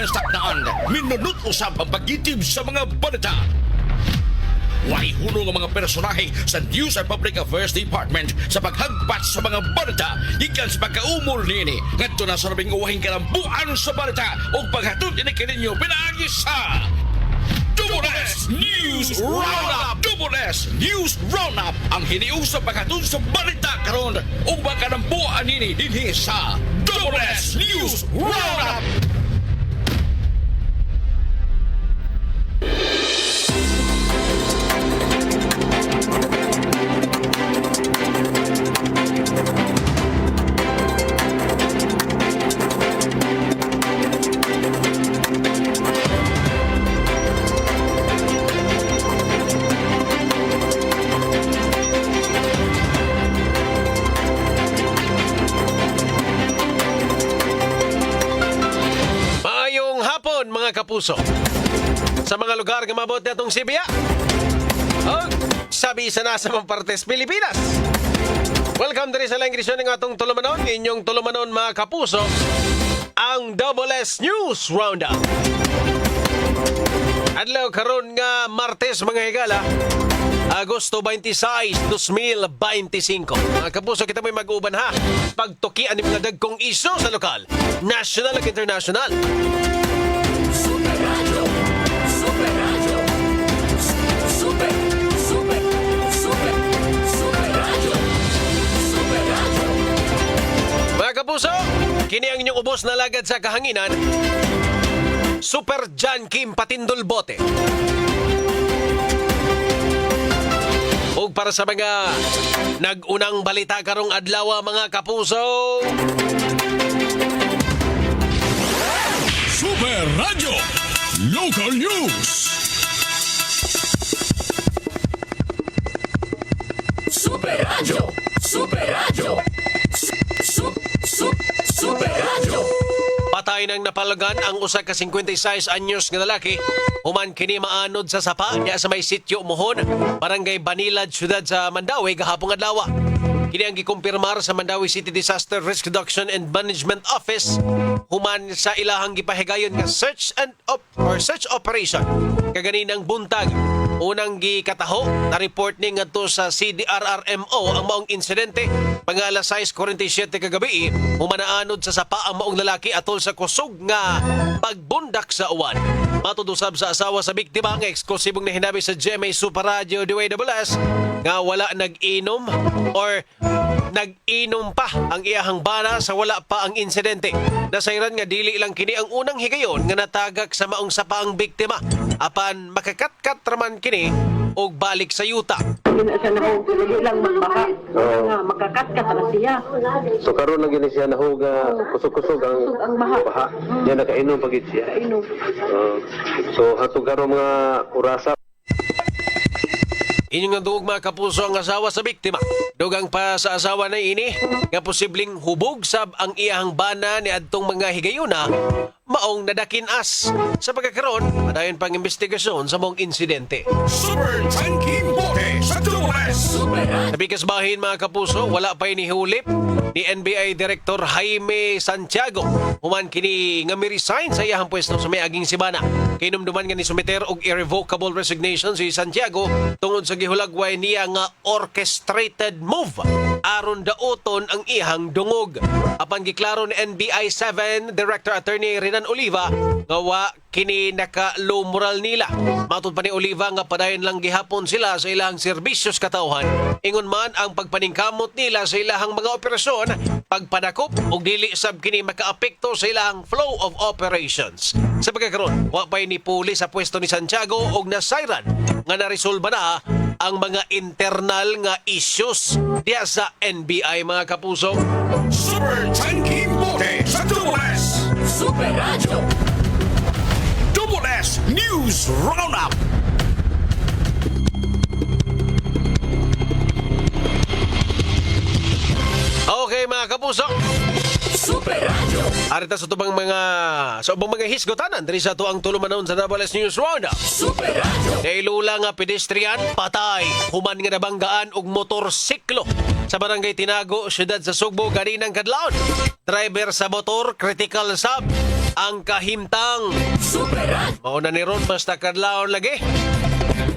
mga sakdaan, minunot usab ang pagitib sa mga balita. Way hunong ang mga personahe sa News and Public Affairs Department sa paghagpat sa mga balita gikan sa pagkaumol niini ngadto na sa labing uwahing kalambuan sa balita ug paghatod ini kininyo pinaagi sa Double S News Roundup! Double S News Roundup ang hiniusap paghatod sa balita karon ug makalambuan nini dinhi sa Double S News Roundup! Mga kapuso, sa mga lugar nga mabot na itong Sibia o sabi sa nasa mga partes Pilipinas. Welcome diri sa langrisyon ng atong tulumanon, inyong tulumanon mga kapuso, ang Double S News Roundup. Adlaw karon nga Martes mga higala, Agosto 26, 2025. Mga kapuso, kita may mag-uban ha. Pagtukian ni mga dagkong iso sa lokal, national at international. Super Radio, Super Radio, Super, Super, Super, Super Radio, Super Radio. Mga kapuso, kini ang inyong ubos na lagad sa kahanginan, Super John Kim Patindol Bote. Ug para sa mga nag-unang balita karong adlaw mga kapuso, Super Radio Local News. Super Radio, Super Radio, Super Radio. patay nang napalagan ang usa ka 56 anyos nga lalaki human kini maanod sa sapa diya sa may sitio Mohon, Barangay Banilad, siyudad sa Mandawi gahapon adlaw. Kini ang gikumpirmar sa Mandawi City Disaster Risk Reduction and Management Office human sa ilahang gipahigayon nga search operation kaganinang buntag. Unang gikataho na report ni ngadto sa CDRRMO ang maong insidente pangala 6:47 kagabi humanaanod sa sapa ang maong lalaki atol sa kusog nga pagbundak sa uwan. Matudusab sa asawa sa biktima nga eksklusibong nahinabi sa GMA Super Radio DWS nga wala nag-inom or nag-inom pa ang iyahang bana sa wala pa ang insidente. Nasayran nga dili lang kini ang unang higayon nga natagak sa maong sapa ang biktima apan makakatkat raman kini og balik sa yuta. Gina siya nahog, dili lang magbaha. Nga makakatkat na siya. So karon lang gini siya nahuga kusog-kusog ang baha. Diya nakainom pagit siya. Inom. So hatong karon mga orasa. Inyong nga duog mga kapuso ang asawa sa biktima. Dugang pa sa asawa na ini nga posibleng hubog sab ang iyahang bana ni adtong mga higayuna maong nadakin-as. Sa pagkakaroon, padayon pang investigasyon sa mong insidente. Super Tanking Bote sa Double S. Sa bigas bahin mga kapuso, wala pa inihulip ni NBI Director Jaime Santiago. Human kini nga mi-resign sa iyahang pwesto sa may aging Sibana. Kinumduman nga ni sumiter og irrevocable resignation si Santiago tungod sa gihulagway niya nga orchestrated move aron daoton ang iyahang dungog. Apan giklaro ni NBI 7 Director Attorney Renan Oliva nga wa kini naka-low moral nila. Matud pa ni Oliva nga padayon lang gihapon sila sa ilahang serbisyos katauhan. Ingon man ang pagpaningkamot nila sa ilahang mga operasyon, pagpadakop ug dili sab kini makaapekto sa ilahang flow of operations. Sa pagkakaroon, wa pay ni puli sa pwesto ni Santiago og nasayran nga naresolba na ang mga internal nga issues diya sa NBI mga kapuso. Super Tanking Bote sa Double S. Super Radio. Double S News Roundup. Okay mga kapuso, Super Radio. arita sa ubang mga hisgotanan diri sa tuang tulumanon sa Double S News Roundup. Super Radio. Nailula nga pedestrian patay human nga nabanggaan og motorsiklo sa barangay Tinago, siyudad sa Sugbo ganinang kadlawon. Driver sa motor critical sab ang kahimtang. Super Radio. Mauna ni Ron basta kadlawon lagi.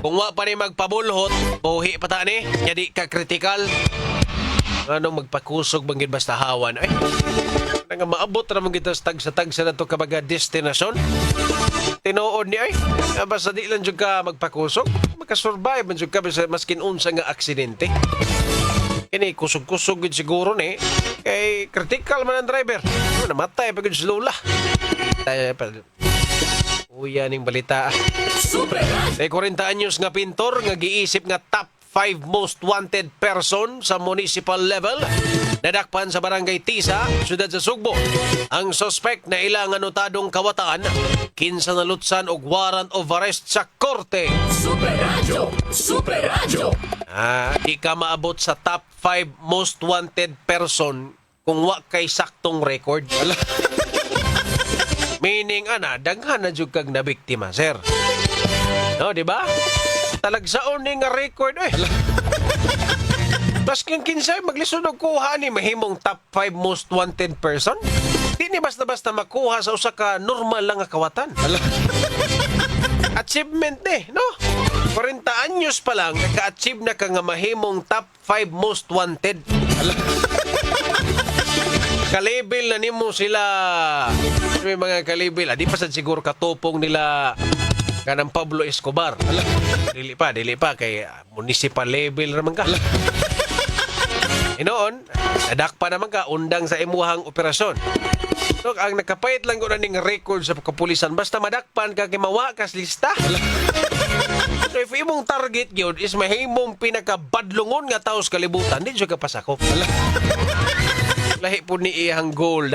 Kung wa pa ni magpabulhot, buhi pa ta ni, di ka kritikal. Anong magpakusog bangin basta hawan? Ay, nga maabot naman kita sa tagsa na to kabaga destinasyon. Tinuod ni ay, basta di lang dyan ka magpakusog. Makasurvive man dyan ka maskin unsa nga aksidente. Kini kusog-kusog yun siguro ni. Kay critical man ang driver. Namatay pa yun si Lola. Uya ning balita. Super Radio. May 40 anyos nga pintor nga giisip nga top 5 most wanted person sa municipal level. Nadakpan sa barangay Tisa, siyudad sa Sugbo. Ang suspect na ilang anotadong kawataan, kinsa nalutsan og warrant of arrest sa korte. Super Radio. Super Radio. Di ka maabot sa top 5 most wanted person kung wa kay saktong record. Meaning, daghan na jud kag na biktima, sir. No, di ba? Talagsaon ni nga record, eh. Basking kinsay maglisod og kuha ni mahimong top 5 most wanted person. Di ni basta-basta makuha sa usa ka normal lang nga kawatan. Achievement ni, no? 40 anyos pa lang, naka-achieve na ka nga mahimong top 5 most wanted. Kalibel na nimo sila. May mga kalibel. Di pa sad siguro katupong nila kanang Pablo Escobar. Dili pa. Kay municipal level naman ka. Inoon, nadakpa naman ka, undang sa imuhang operasyon. So, ang nakapait lang ko na ning record sa kapulisan, basta madakpan ka, kimawa kas lista. So, if imong target yun is mahimong pinakabadlungon nga taos kalibutan, di siya kapasakop. Lahi po ni iyang goal.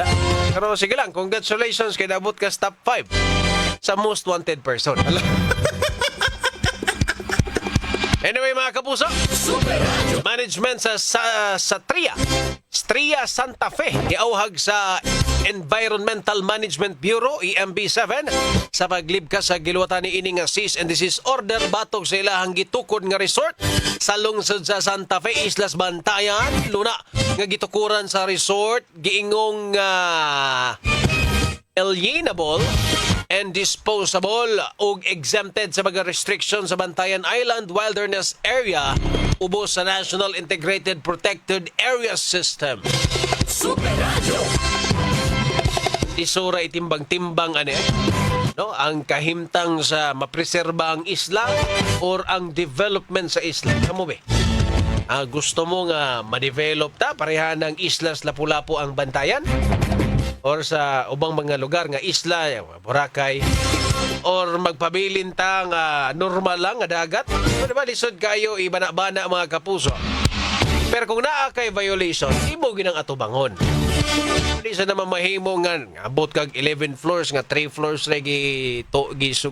Pero sige lang, congratulations kay nabot ka sa top 5 sa most wanted person. Anyway, mga kapuso, management sa Stria Santa Fe iauhag sa Environmental Management Bureau EMB7 sa paglibkas sa giluwatan ni ini nga cease and desist order batok sa ilahang gitukod nga resort sa lungsod sa Santa Fe, Islas Bantayan. Luna nga gitukuran sa resort giingong alienable and disposable ug exempted sa mga restrictions sa Bantayan Island Wilderness Area ubos sa National Integrated Protected Area System. Super Radio. Isura itimbang-timbang no, ang kahimtang sa mapreserba ang isla or ang development sa isla. Kamo be? Gusto mo nga ma-develop ta pareha ng islas Lapu-Lapu ang Bantayan? Or sa ubang mga lugar nga isla, Boracay, or magpabilin ta nga normal lang nga dagat? Diba, lisod kayo, ibana-bana mga kapuso. Pero kung naa kay violation, imo ginang atubangon. Hindi sa naman mahimo nga abot kag 11 floors nga 3 floors na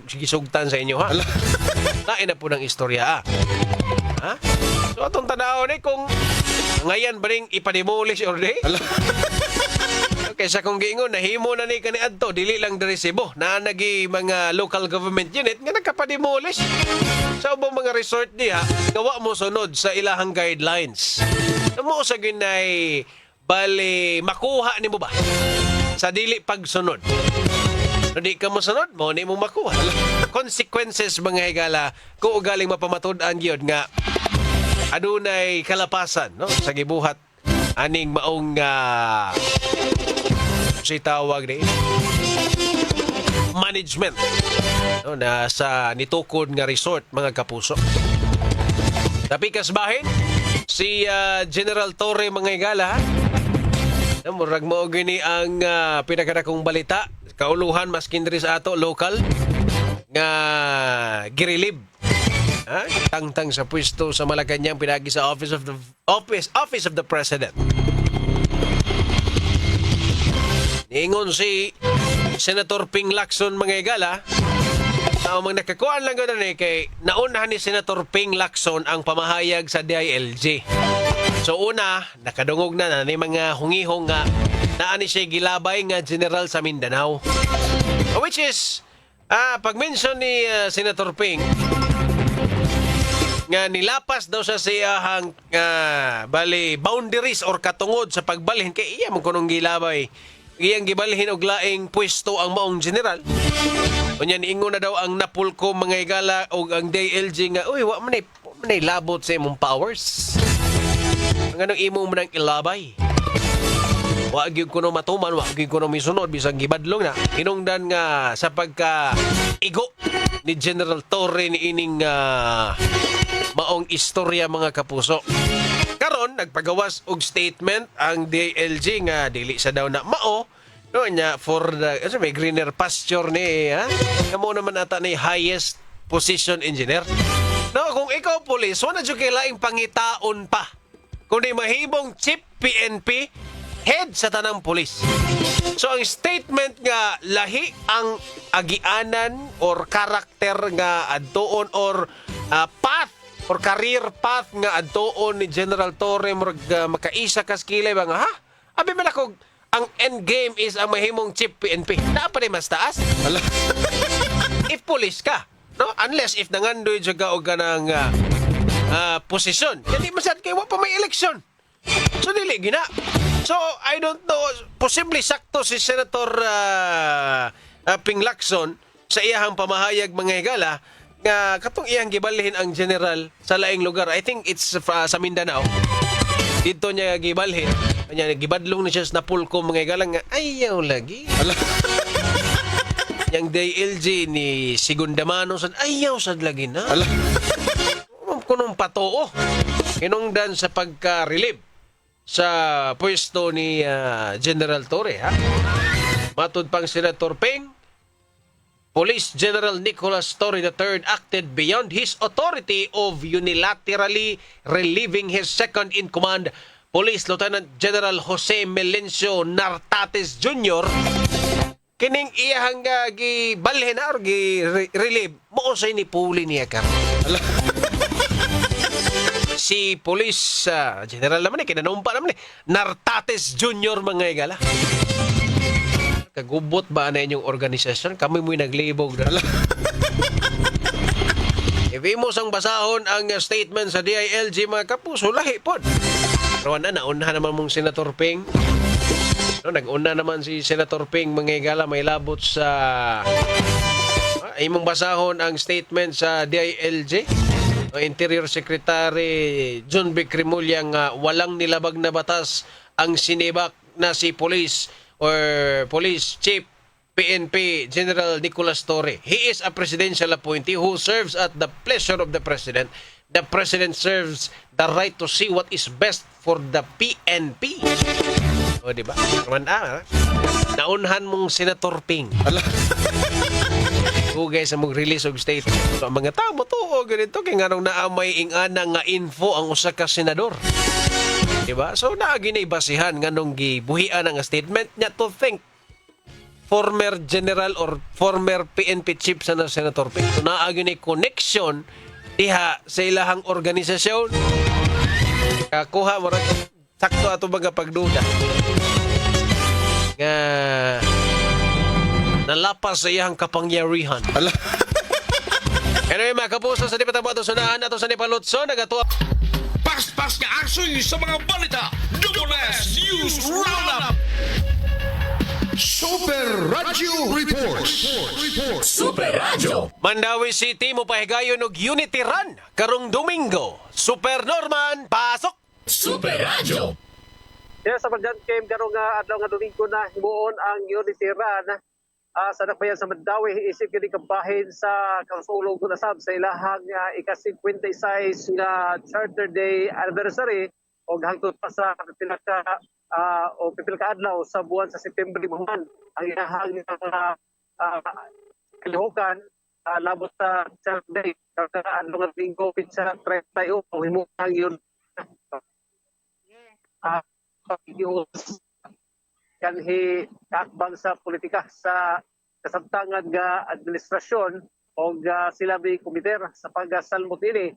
gisugtan sa inyo, ha? Lain na po ng istorya, ha? So atong tanaw ni kung ngayon ba rin ipademolish or di? Kaysa kung giingon, nahimo na ni kaniadto, dili lang dari Cebu, na nagi mga local government unit nga nagkapademolish. Sa ubang mga resort niya, gawa mo sunod sa ilahang guidelines. Mo sa ginay, bali, makuha ni mo ba? Sa dili pagsunod. No, di ka mo sunod, mo ni mo makuha. Consequences, mga higala, kung ugaling mapamatud-an yun nga, adunay kalapasan, no? Sa gibuhat, aning maong si tawag ni management, no, na sa nitukod nga resort, mga kapuso. Tapi kasbahin si General Torre, mga higala, murag mo gini ang pinakadakong balita kauluhan maskin diri sa ato local nga girilib tangtang sa pwesto sa Malacañang pinagi sa Office of the President. Niingon si Senator Ping Lacson, mga higala, mga nakakuan lang gano'n kay naunahan ni Senator Ping Lacson ang pamahayag sa DILG. So una, nakadungog na ni mga hungihong nga naani siya gilabay nga general sa Mindanao. Which is, pag-mention ni Senator Ping, nga nilapas daw sa siyahang bali boundaries or katungod sa pagbalhin kay iya mong kunong gilabay iyang gibalhin og laing pwesto ang maong general. Unya niingon na daw ang napulko mga higala og ang DILG nga uy wa man ay labot sa imong powers. Ang anong imo man ang ilabay. Wa gyud kuno matuman, wa gyud kuno misunod bisag gibadlong na. Hinungdan nga sa pagka igo ni General Torre ni ining maong istorya mga kapuso. Karon nagpagawas og statement ang DILG nga dili sa daw na mao no nya for the may greener pasture ni ha. Kamo naman ata ni highest position engineer. No, kung ikaw pulis, wala jud kay laing pangitaon pa. Kung di mahibong chief PNP head sa tanang pulis. So ang statement nga lahi ang agianan or karakter nga adtoon or path or career path nga adtoon ni General Torre makaisa kas kilay ba nga ha? Abi man ako ang end game is ang mahimong chief PNP. Naa pa rin mas taas? If pulis ka, no? Unless if nangandoy jud ka og kanang posisyon. Hindi masad kay wa pa may eleksyon. So dili gina. So I don't know, posible sakto si Senator Ping Lacson sa iyahang pamahayag mga higala nga katong iyang gibalhin ang general sa laing lugar. I think it's sa Mindanao. Dito niya gibalhin. Kanya gibadlong na siya sa Napulco mga higala nga ayaw lagi. Yang DILG ni Sigundamano sad ayaw sad lagi na. Kunong patoo. Hinungdan sa pagka-relieve sa pwesto ni General Torre, ha? Matud pang Senator Ping, Police General Nicholas Torre III acted beyond his authority of unilaterally relieving his second-in-command, Police Lieutenant General Jose Melencio Nartates Jr. Kining iyahang gibalhin or gi-relieve, mo say ni Puli niya ka. Si Police General naman kinanumpa naman Nartates Jr. mga higala. Kagubot ba na inyong organisasyon? Kami mo'y naglibog na. Ifimos ang basahon ang statement sa DILG mga kapuso, lahi po. Pero nauna naman mong Senator Ping. No, nag-una naman si Senator Ping mga higala may labot sa imong basahon ang statement sa DILG. Interior Secretary John B. Cremulya nga walang nilabag na batas ang sinibak na si Police Chief PNP General Nicholas Torre. He is a presidential appointee who serves at the pleasure of the President. The President serves the right to see what is best for the PNP. O, diba? Naunhan mong Senator Ping. Hugay sa mag-release og statement. So, mga tao to o ganito kay nganong naamay ingana nga info ang usa ka senador. Diba? So naagi basihan nganong gibuhian ang statement niya to think former general or former PNP chief sa Senator Ping. So naagi ni connection diha sa ilahang organisasyon. Kakuha mo sakto ato mga pagduda. Nga nalapas sa iyang kapangyarihan. Anyway, mga kapuso, sa di patabo ato sunahan ato sa Nipalotso, nagatuwa. Pas-pas nga asoy sa mga balita. Double S News Roundup. Super Radio Reports. Super Radio. Mandawi City mo pahigayon og Unity Run karong Domingo. Super Norman, pasok! Super Radio. Sa pagdan game karong adlaw nga Domingo na himuon ang Unity Run sa nakbayan sa Mandawi isip kini kabahin sa kasulog na sab sa ilahang ika-56 nga Charter Day anniversary o hangtod pa sa pinaka o pipil ka adlaw sa buwan sa September limuhan ang ilahang kalihukan labot sa Charter Day karong nga Domingo pitsa 31 o himuon ang yun kanhi kakbang sa politika sa kasamtangan nga administrasyon o sila may komiter sa pagsalmot ini.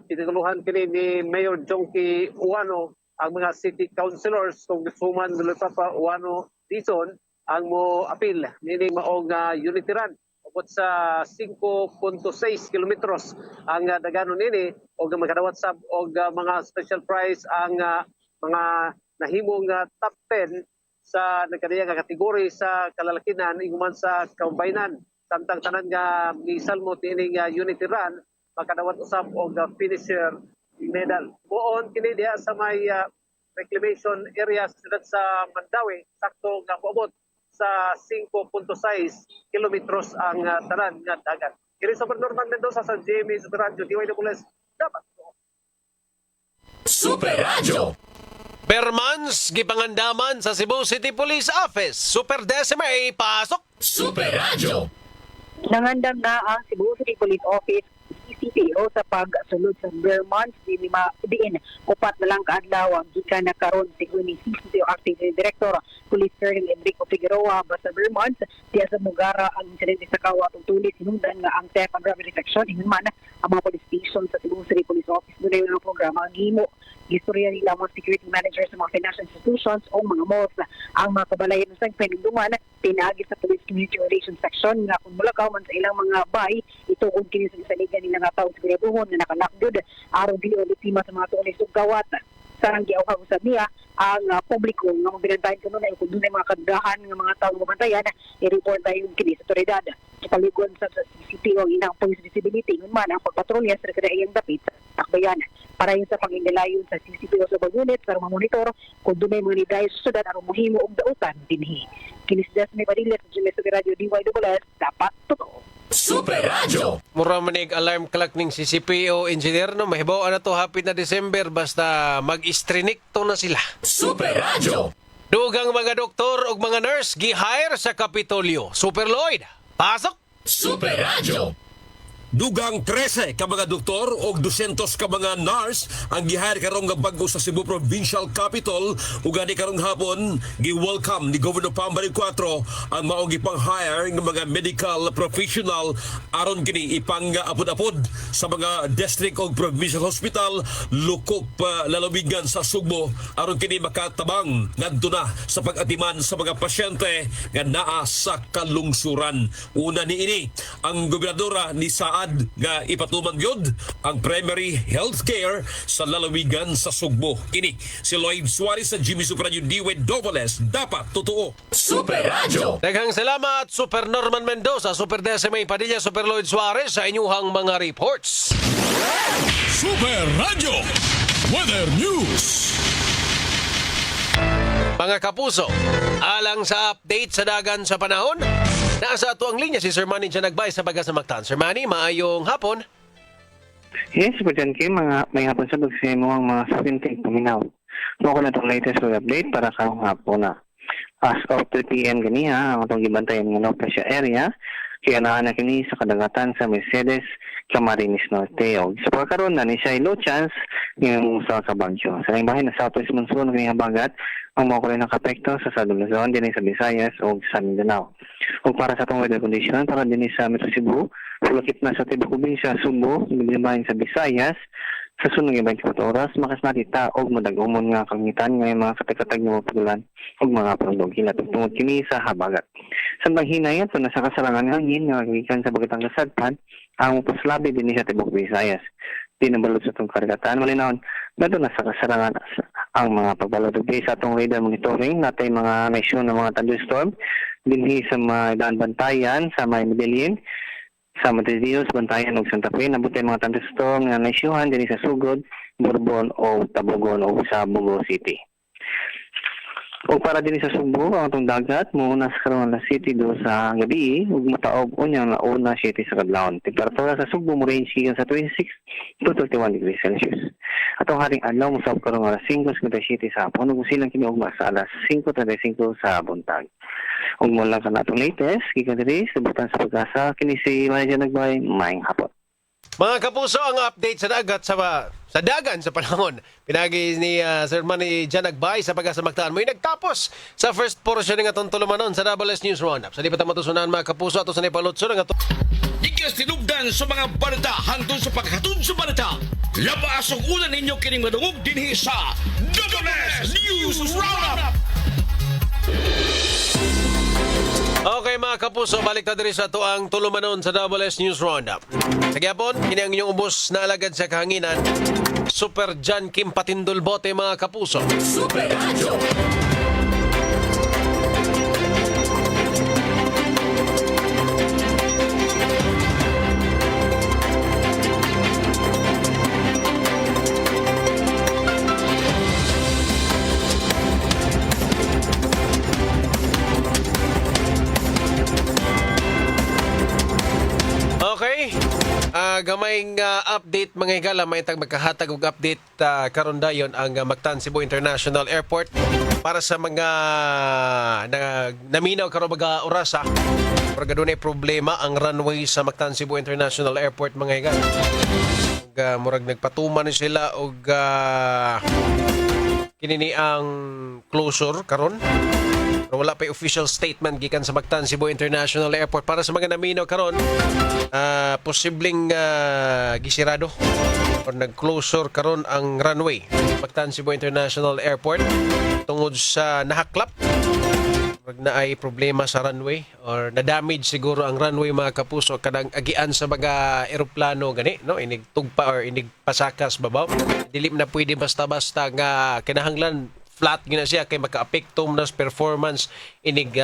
Pinaguluhan kini ni Mayor Jonky Uwano ang mga city councilors kung gustuman nila pa Uwano Dizon ang mo apil nini maong Unity Run ubot sa 5.6 kilometros ang daganon nini o magkadawat sab og mga special prize ang mga nahimong top 10 sa nagkaniya nga kategory sa kalalakinan iguman sa kaumbaynan. Samtang tanan nga gisalmo tining unity run makadawat usab og finisher medal. Buon kini diha sa may reclamation area sa siyudad sa Mandawi, sakto nga moabot sa 5.6 kilometros ang tanan nga dagat. Kini Super Norman Mendoza sa GMA Super Radio DYWS dapat Super Radio. Permans, gipangandaman sa Cebu City Police Office. Super Decima, pasok! Super Radio. Nangandam na ang Cebu City Police Office CCPO sa pagsulod sa bare months di lima diin upat na lang kaadlaw ang gikan na karon sigon ni CCPO Acting Director Police Colonel Enrico Figueroa basta bare months diya sa Mugara ang insidente sa Kawa tulis sinundan nga ang theft and robbery section inman ang mga police station sa Cebu City Police Office dunay mga programa ang himo gistorya nila mga security managers sa mga financial institutions o mga malls ang mga kabalayan sa pinagdungan pinagi sa Police Community Relations Section nga kung mulakaw man sa ilang mga bay ituod kini sa isaligan nila nga taong siguraduhon na nakalakdod aron dili ulitima sa mga tulis ug gawat sarang giawhag usab niya ang publiko nga mabinantayan kuno na kung dunay mga kandahan nga mga taong mabantayan i-report tayo kini sa otoridad kapaligon sa CCTV ang inang police visibility ngun man ang pagpatrolya sa kadaiyang dapit sa takbayan para yun sa pangingalayon sa CCTV sa unit para mamonitor kung dunay mga nidayo sa syudad aron mohimo og dautan dinhi kini sa Jasmine Padilla sa GMA Super Radio DYWS dapat totoo. Super Radio. Mura manig alarm clock ning CCPO engineer no mahibaw na to hapit na December basta mag-istrinikto na sila. Super Radio. Dugang mga doktor ug mga nurse gi-hire sa Kapitolyo. Super Lloyd, pasok! Super Radio. Dugang 13 ka mga doktor o 200 ka mga nurse ang gihire karong nga bago sa Cebu Provincial Capital ug ani karong hapon gi-welcome ni Governor Pambari 4 ang maong gipang-hire ng mga medical professional aron kini ipang apod-apod sa mga district o provincial hospital lukop lalawigan sa Sugbo aron kini makatabang ngadto na sa pag-atiman sa mga pasyente nga naa sa kalungsuran. Una niini ang gobernadora ni Saad nga ipatuman gyud ang primary health care sa lalawigan sa Sugbo. Kini si Lloyd Suarez sa Jimmy Super Radio DWS dapat totoo. Super Radio. Daghang salamat Super Norman Mendoza, Super Decima Padilla, Super Lloyd Suarez sa inyuhang mga reports. Super Radio. Weather News. Mga kapuso, alang sa update sa dagan sa panahon, nasa ato ang linya si Sir Manny Janagbay sa Pagasamactan. Sir Manny, maayong hapon. Yes, po dyan kayo, may hapon sa bagsimo ang mga sapinteng paminaw. Mako na itong latest weather update para karong hapon na. As of 3 p.m. ganiha, ang itong gibantayan ng Nopecia area, kaya naan na kini sa kadagatan sa Mercedes, Camarines Norte. O sa pagkaroon na ni siya low chance yung sa Bagyo. Sa bahay na Southwest Monsoon ng habagat, ang mga kulay ng kapekto sa Southern Luzon, din sa Visayas o sa Mindanao. O para sa itong weather condition, para din sa Metro Cebu, pulakit na sa Tibok Provincia, Sugbo, bahin sa Visayas, sa sunod ng 24 oras, makas natita o madagumon nga kalangitan ng mga katakatag na mapugulan o mga pangdog hinatugtungod kini sa habagat. Sa hinayan, ito na sa kasalangan ng hangin nga kagikan sa bagatang kasadpan, ang upaslabi din sa Tibok Visayas. Di nabalot sa itong karagatan, malinahon, nato na sa kasalangan ang mga pagbalot sa itong radar monitoring natay mga naisyon ng mga thunderstorm dinhi sa mga daan bantayan sa may Medellin, sa Matidios, Bantayan o Santa Fe, nabutay mga thunderstorm na naisyuhan din sa Sugod, Borbon o Tabogon o sa Bugo City. O para din sa Sugbo, ang itong dagat, muna sa Caruana City do sa gabi, ug mataog unyang na una city sa kadlawon. Temperatura sa Sugbo mo range gikan sa 26 to 31 degrees Celsius. Atong haring adlaw mo sa karong alas 5:57 sa hapon, ug silang kini ugma sa alas 5:35 sa buntag. Ug mo lang kana atong latest, gikan diri sa Butan sa Pag-asa, kini si Manager Nagbay, maayong hapon. Mga kapuso, ang update sa dagat sa dagan sa panahon. Pinagi ni Sir Manny Janagbay sa Pagasamactan. May nagtapos sa first portion ng atong tulumanon sa WS News Roundup. Sa di pa matusunan mga kapuso ato sa nipalutso ng atong Ikas tinugdan sa mga balita hangtod sa paghatod sa balita. Labas ang una ninyo kining madungog dinhi sa WS News Roundup. Okay mga kapuso, balik na diri sa ito ang tulumanon sa WS News Roundup. Sa gyapon, kini ang inyong ubos na alagad sa kahanginan, Super John Kim Patindol Bote mga kapuso. Super Radio. gamayng update mga higala, may tag magkahatag og update karon dayon ang Mactan Cebu International Airport para sa mga naminaw karon mga orasa. Pero gadunay problema ang runway sa Mactan Cebu International Airport mga higala. Murag nagpatuman sila og kinini ang closure karon. Pero wala pa official statement gikan sa Mactan Cebu International Airport para sa mga naminaw karon. Posibleng gisirado or nag-closure karon ang runway Mactan Cebu International Airport tungod sa nahaklap. Wag na ay problema sa runway or na-damage siguro ang runway mga kapuso kadang agian sa mga eroplano gani no inig tugpa or inig pasakas babaw. Dili na pwede basta-basta nga kinahanglan flat gina siya kay maka-apekto na sa performance inig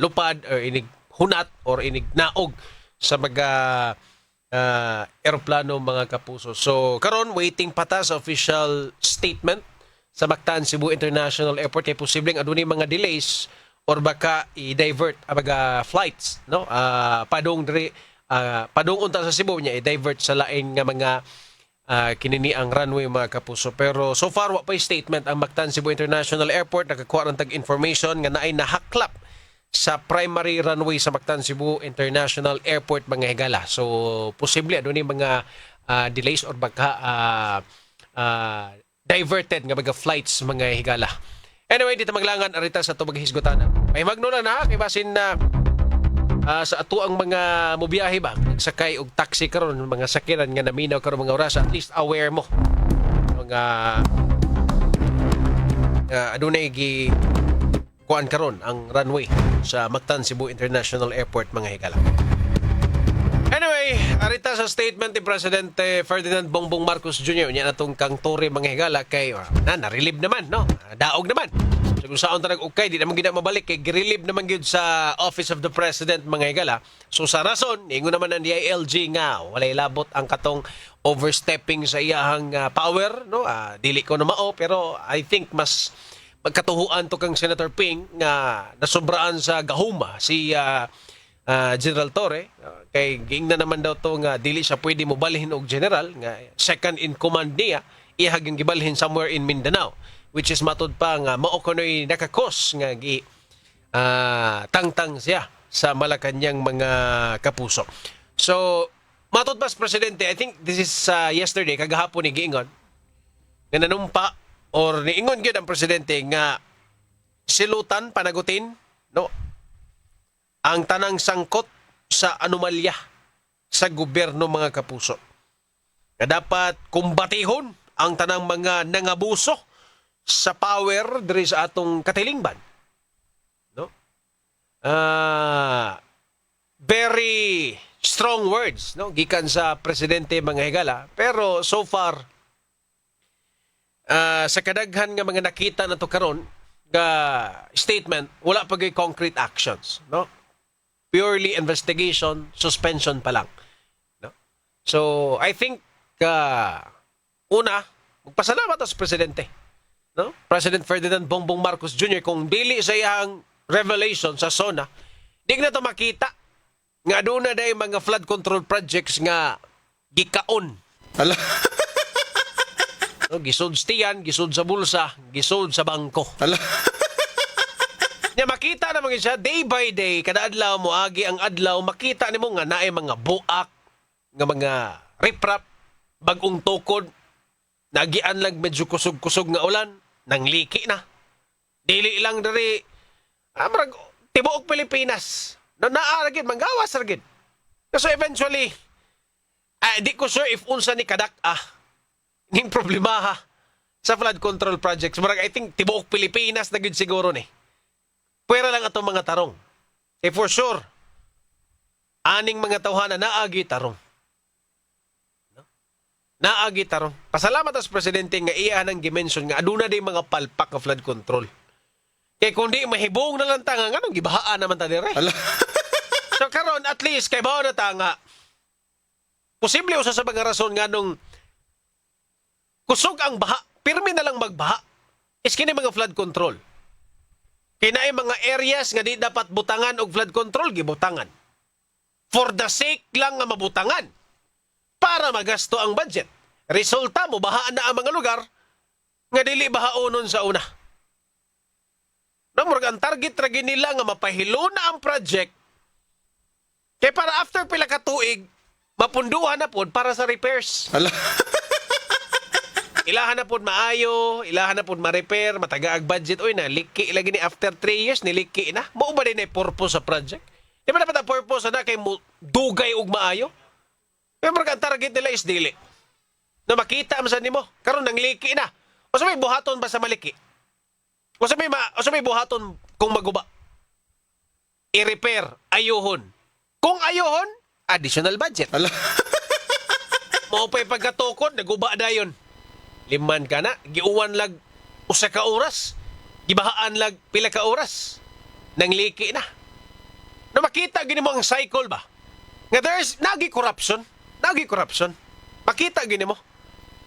lupad or inig hunat or inig naog sa mga eroplano mga kapuso. So karon waiting pa ta sa official statement sa Mactan Cebu International Airport kay posibleng adunay mga delays or baka i-divert ang mga flights no padung unta sa Cebu niya i-divert sa lain nga mga kinini ang runway mga kapuso. Pero so far wa pa statement ang Mactan Cebu International Airport. Nakakuha ng information nga naay nahaklap sa primary runway sa Mactan Cebu International Airport mga higala. So posible adunay mga delays or baka diverted nga mga flights mga higala. Anyway, dito maglangan arita sa tubag hisgutanan. May magno na kay basin na sa ato ang mga mobiyahe ba sakay og taxi karon mga sakyanan nga naminaw karon mga oras at least aware mo mga adunay gi kuan karon ang runway sa Mactan Cebu International Airport mga higala. Anyway, arita sa statement ni Presidente Ferdinand Bongbong Marcos Jr. Niya natong kang Torre mga higala kay na-relieve naman, no? Daog naman. So kung saan talagang okay, di naman gina mabalik kay gi-relieve naman gyud sa Office of the President mga higala. So sa rason, ingon naman ang DILG nga walay labot ang katong overstepping sa iyahang power, no? Dili ko na mao pero I think mas magkatuhuan to kang Senator Ping nga nasobraan sa gahuma si General Torre kay giingna naman daw to nga dili siya pwede mo balhin og general nga second in command niya ihagang gibalhin somewhere in Mindanao which is matud pa nga mao kunoy nakakos nga gi tangtang siya sa Malacañang mga kapuso. So matud pa sa presidente, I think this is yesterday kagahapon ni giingon nga nanumpa or niingon gyud ang presidente nga silutan panagutin no ang tanang sangkot sa anomalya sa gobyerno mga kapuso. Na dapat kumbatihon ang tanang mga nangabuso sa power diri sa atong katilingban. No? Very strong words no gikan sa presidente mga higala pero so far sa kadaghan nga mga nakita nato karon nga statement wala pa gyud concrete actions no. Purely investigation, suspension pa lang. No? So, I think, una, magpasalamat sa Presidente. No? President Ferdinand Bongbong Marcos Jr. kung dili sa iyang revelation sa SONA, di na ito makita nga doon na day mga flood control projects nga gikaon. Ala. No? Gisod sa tiyan, gisod sa bulsa, gisod sa bangko. Ala. Nya makita na mga siya day by day kada adlaw mo agi ang adlaw makita nimo nga naay mga buak nga mga riprap bagong tukod nagian lang medyo kusog-kusog nga ulan nang liki na dili lang diri marag tibuok Pilipinas na naaragid manggawas ragid so eventually di ko sure if unsa ni kadak ning problema sa flood control projects marag I think tibuok Pilipinas na gid siguro ni. Pwera lang atong mga tarong. Eh for sure, aning mga tawhana naagi tarong. No? Naagi tarong. Pasalamat as presidente nga iya nang gimension nga aduna day mga palpak of flood control. Kaya kung di mahibong na lang tanga nga nung gibahaan naman ta dire. So karon at least kay bao na tanga. Posible usa sa mga rason nga nung kusog ang baha, pirmi na lang magbaha. Is kini mga flood control. Kinaay mga areas nga di dapat butangan og flood control gibutangan. For the sake lang nga mabutangan. para magasto ang budget. Resulta mo, bahaan na ang mga lugar nga dili bahaonon sa una. Murag ang target ragi nila nga mapahilo na ang project kaya para after pila ka tuig, mapunduhan na po para sa repairs. Ilahan na po maayo, ilahan na po ma-repair, mataga ang budget. Uy, naliki lagi ni after 3 years, niliki na. Mao ba din ay purpose sa project? Di ba dapat ang purpose na kay mo dugay og maayo? Pero ang target nila is dili. Na makita man sa nimo, karon nang liki na. O sa may buhaton ba sa maliki? O sa may buhaton kung maguba? I-repair, ayuhon. Kung ayuhon, additional budget. Mao pa'y pagkatukod, naguba dayon. 5 ka na, giuwan lag usa ka oras. Gibahaan lag pila ka oras. Nang liki na. Na makita gini mo ang cycle ba? Nga there's nagi corruption. Makita gini mo.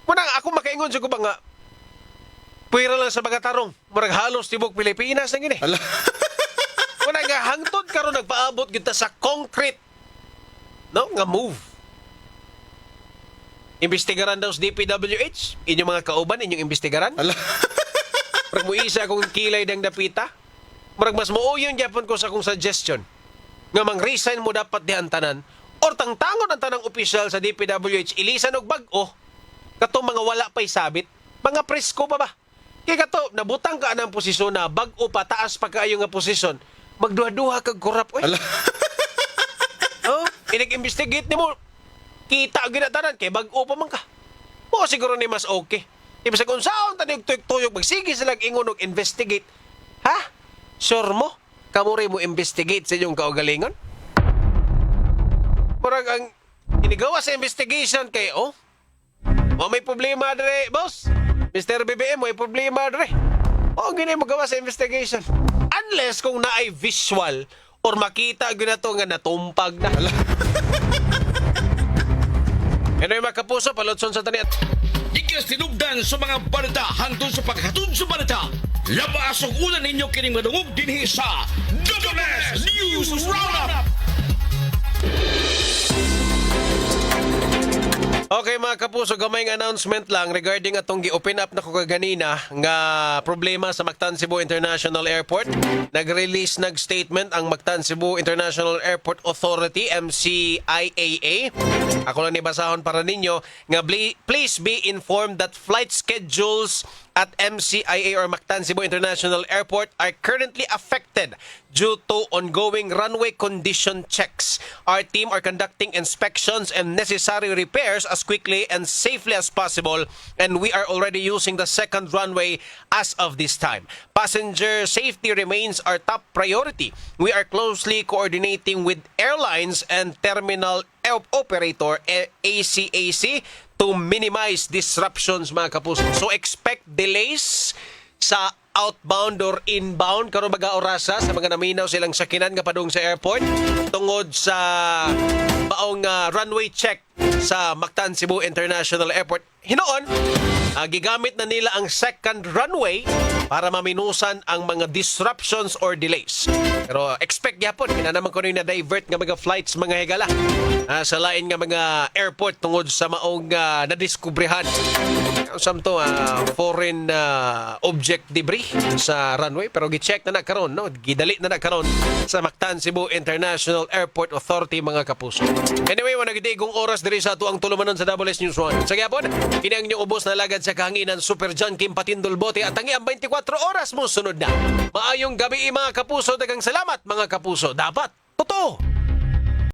Muna ako makaingon sa ko ba nga puwira lang sa mga tarong. Murag halos tibok Pilipinas na gini. Muna nga hangtod karon nagpaabot kita sa concrete. No? Nga move. Imbestigaran daw sa DPWH. Inyong mga kauban, inyong imbestigaran. Murag mo isa akong kilay ng dapita. Murag mas muuyon gyapon ko sa akong suggestion. Nga mang-resign mo dapat di ang tanan. Or tangtangon ang tanang opisyal sa DPWH. Ilisan og bag-o. Katong mga wala pa'y sabit. Mga presko pa ba? Kaya kato, nabutang ka ng posisyon na bag-o pa, taas pa kaayo nga posisyon. Magduha-duha kag korap. Oh, inig-investigate ni mo. Kita ang ginatanan kay bag-o pa man ka. O siguro ni mas okay. Iba sa kung saan tanig tuyok-tuyok, magsige sila ingon og investigate. Ha? Sure mo? Kamuri mo investigate sa inyong kaugalingon? Parang ang inigawa sa investigation kay, may problema dre, boss. Mr. BBM, may problema dre. Gini mo gawa sa investigation. Unless kung naay visual or makita ginato nga natumpag na. Ano yung mga kapuso, palotson sa taniat. Ikas tinugdan sa mga balita hangtod sa paghatod sa balita. Labas ang ulan ninyo kining madungog dinhi sa Double News Roundup. Okay mga kapuso, gamayng announcement lang regarding atong gi-open up na ko kaganina nga problema sa Mactan Cebu International Airport. Nag-release nag-statement ang Mactan Cebu International Airport Authority, MCIAA. Ako lang nibasahon para ninyo nga please be informed that flight schedules at MCIA or Mactan Cebu International Airport are currently affected due to ongoing runway condition checks. Our team are conducting inspections and necessary repairs as quickly and safely as possible, and we are already using the second runway as of this time. Passenger safety remains our top priority. We are closely coordinating with airlines and terminal operator ACAC to minimize disruptions mga kapuso. So expect delays sa outbound or inbound karon baga orasa sa mga naminaw silang sakinan nga padung sa airport tungod sa baong runway check sa Mactan Cebu International Airport. Hinoon, gigamit na nila ang second runway para maminusan ang mga disruptions or delays. Pero expect yapon, naman ko na divert nga mga flights mga higala sa lain nga mga airport tungod sa maong nadiskubrehan. Samto foreign object debris sa runway pero gi-check na nagkaroon, no? Gidali na nagkaroon sa Mactan Cebu International Airport Authority mga kapuso. Anyway, wala gidigong oras diri sa tuang tulumanon sa Double S News 1. Sa gyapon, kini ang inyong ubos na lagad sa kahanginan Super John Kim Patindol Bote at tangi ang 24 oras mo sunod na. Maayong gabi mga kapuso, daghang salamat mga kapuso. Dapat totoo.